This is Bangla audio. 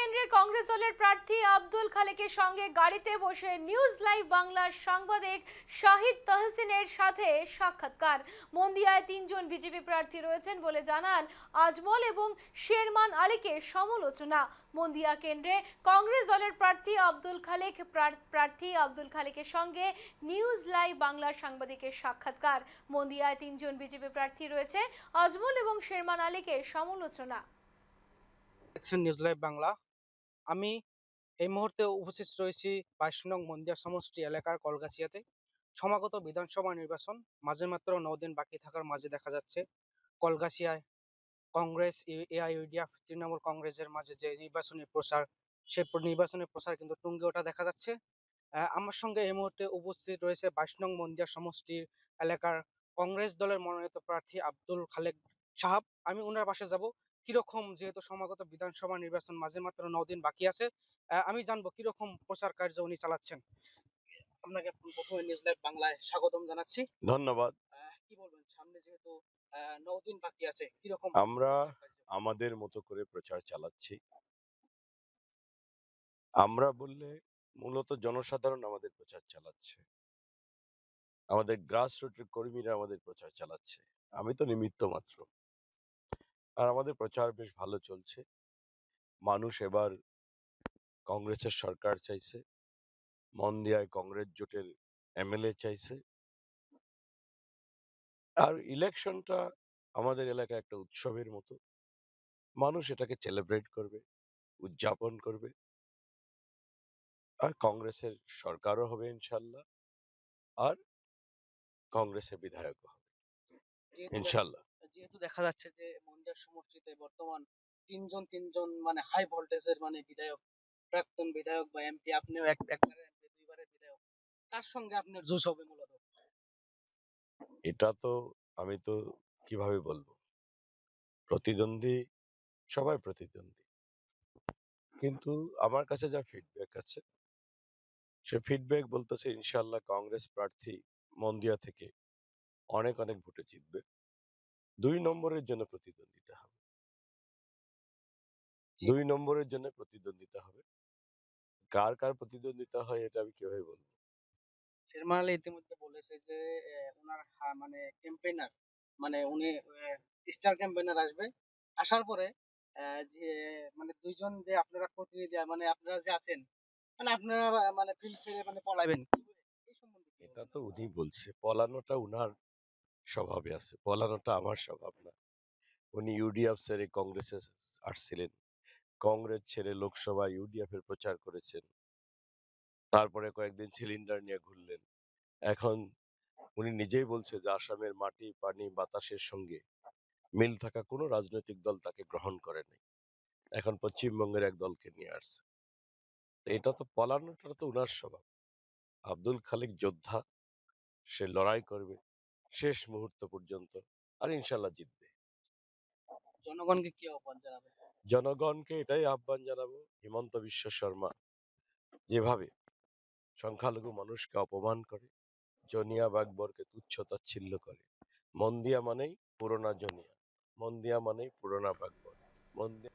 কেন্দ্রে কংগ্রেস দলের প্রার্থী আব্দুল খালেকের সঙ্গে গাড়িতে বসে নিউজ লাইভ বাংলার সাংবাদিক শাহিদ তহসিনের সাথে সাক্ষাৎকার। মন্দিয়ায় তিনজন বিজেপি প্রার্থী রয়েছেন বলে জানান আজমল এবং শেরমান আলীকে সমালোচনা। মন্দিয়া কেন্দ্রে কংগ্রেস দলের প্রার্থী আব্দুল খালেকের সঙ্গে নিউজ লাইভ বাংলার সাংবাদিকের সাক্ষাৎকার। মন্দিয়ায় তিনজন বিজেপি প্রার্থী রয়েছে, আজমল এবং শেরমান আলীকে সমালোচনা। News live Bangla. আমি এই মুহূর্তে উপস্থিত রয়েছি 22 নং মন্দিয়া সমষ্টি এলাকার কলগাছিয়াতে। সমাগত বিধানসভা নির্বাচন মাঝে মাত্র 9 দিন বাকি থাকার মাঝে দেখা যাচ্ছে কলগাছিয়ায় কংগ্রেস, এআইইউডিএফ, তৃণমূল কংগ্রেসের মাঝে যে নির্বাচনী প্রচার, সেই নির্বাচনী প্রচার কিন্তু তুঙ্গে ওঠা দেখা যাচ্ছে। আমার সঙ্গে এই মুহূর্তে উপস্থিত রয়েছে 22 নং মন্দিয়া সমষ্টির এলাকার কংগ্রেস দলের মনোনীত প্রার্থী আব্দুল খালেক সাহাব। আমি ওনার পাশে যাব। কিরকম, যেহেতু সমাগত বিধানসভা নির্বাচন মাঝে মাত্র 9 দিন বাকি আছে, আমি জানবো কিরকম প্রচার কার্য উনি চালাচ্ছেন। আপনাকে প্রথমে নিউজ লাইভ বাংলায় স্বাগতম জানাচ্ছি। ধন্যবাদ। কি বলবেন, সামনে যেহেতু 9 দিন বাকি আছে, কিরকম আমরা আমাদের মতো করে প্রচার চালাচ্ছি। আমরা বললে মূলত জনসাধারণ আমাদের প্রচার চালাচ্ছে, আমাদের গ্রাসরুটের কর্মীরা আমাদের প্রচার চালাচ্ছে। আমি তো নিমিত্ত মাত্র। আর আমাদের প্রচার বেশ ভালো চলছে। মানুষ এবার কংগ্রেসের সরকার চাইছে, মন্দিয়ায় কংগ্রেস জোটের এমএলএ চাইছে। আর ইলেকশনটা আমাদের এলাকায় একটা উৎসবের মতো। মানুষ এটাকে সেলিব্রেট করবে, উদযাপন করবে। আর কংগ্রেসের সরকারও হবে ইনশাল্লাহ, আর কংগ্রেসের বিধায়ক হবে ইনশাল্লাহ। যেহেতু দেখা যাচ্ছে যে মন্দির সমষ্টিতে বর্তমান তিনজন মানে হাই ভোল্টেজের মানে বিধায়ক, প্রাক্তন বিধায়ক বা এমপি, আপনিও একবারের এমপি, দুইবারের বিধায়ক, কার সঙ্গে আপনার জোশ হবে মূলত? এটা তো আমি তো কিভাবে বলবো, প্রতিদ্বন্দ্বী সবাই প্রতিদ্বন্দ্বী, কিন্তু আমার কাছে যা ফিডব্যাক আছে, সে ফিডব্যাক বলতেছে ইনশাল্লাহ কংগ্রেস প্রার্থী মন্দিয়া থেকে অনেক অনেক ভোটে জিতবে। 2 নম্বরের জন্য প্রতিদ্বন্দ্বিতা হবে, 2 নম্বরের জন্য প্রতিদ্বন্দ্বিতা হবে। কার কার প্রতিদ্বন্দ্বিতা হয় এটা আমি কিভাবে বলবো? শেরমান আলী ইতিমধ্যে বলেছে যে ওনার মানে ক্যাম্পেইনার, মানে উনি স্টার ক্যাম্পেইনার আসবে, আসার পরে যে মানে দুইজন যে আপনারা প্রতিনিধি, মানে আপনারা যে আছেন, মানে আপনারা মানে ফিল্ড ছেড়ে মানে পলাবেন, এই সম্বন্ধে কি এটা বলবেন? তো উনি বলছে, পলানোটা উনার স্বভাবে আছে, পলানোটা আমার স্বভাব না। উনি ইউডিএফ ছেড়ে কংগ্রেসে আসছিলেন, কংগ্রেস ছেড়ে লোকসভা ইউডিএফ এর প্রচার করেছেন, তারপরে কয়েকদিন সিলিন্ডার নিয়ে ঘুরলেন। এখন উনি নিজেই বলছে যে আসামের মাটি, পানি, বাতাসের সঙ্গে মিল থাকা কোনো রাজনৈতিক দল তাকে গ্রহণ করে নাই। এখন পশ্চিমবঙ্গের এক দলকে নিয়ে আসছে। তো এটা তো পলানোটা তো উনার স্বভাব। আব্দুল খালেক যোদ্ধা, সে লড়াই করবে শেষ মুহূর্ত পর্যন্ত, আর ইনশাল্লাহ জিতবে। জনগণকে কি আহ্বান জানাবেন? জনগণকে এটাই আহ্বান জানাবো, হিমন্ত বিশ্ব শর্মা যেভাবে সংখ্যালঘু মানুষকে অপমান করে, জনিয়া বাগবরকে তুচ্ছ তাচ্ছিল্য করে, মন্দিয়া মানেই পুরোনা জনিয়া, মন্দিয়া মানেই পুরোনা বাগবর, মন্দিয়া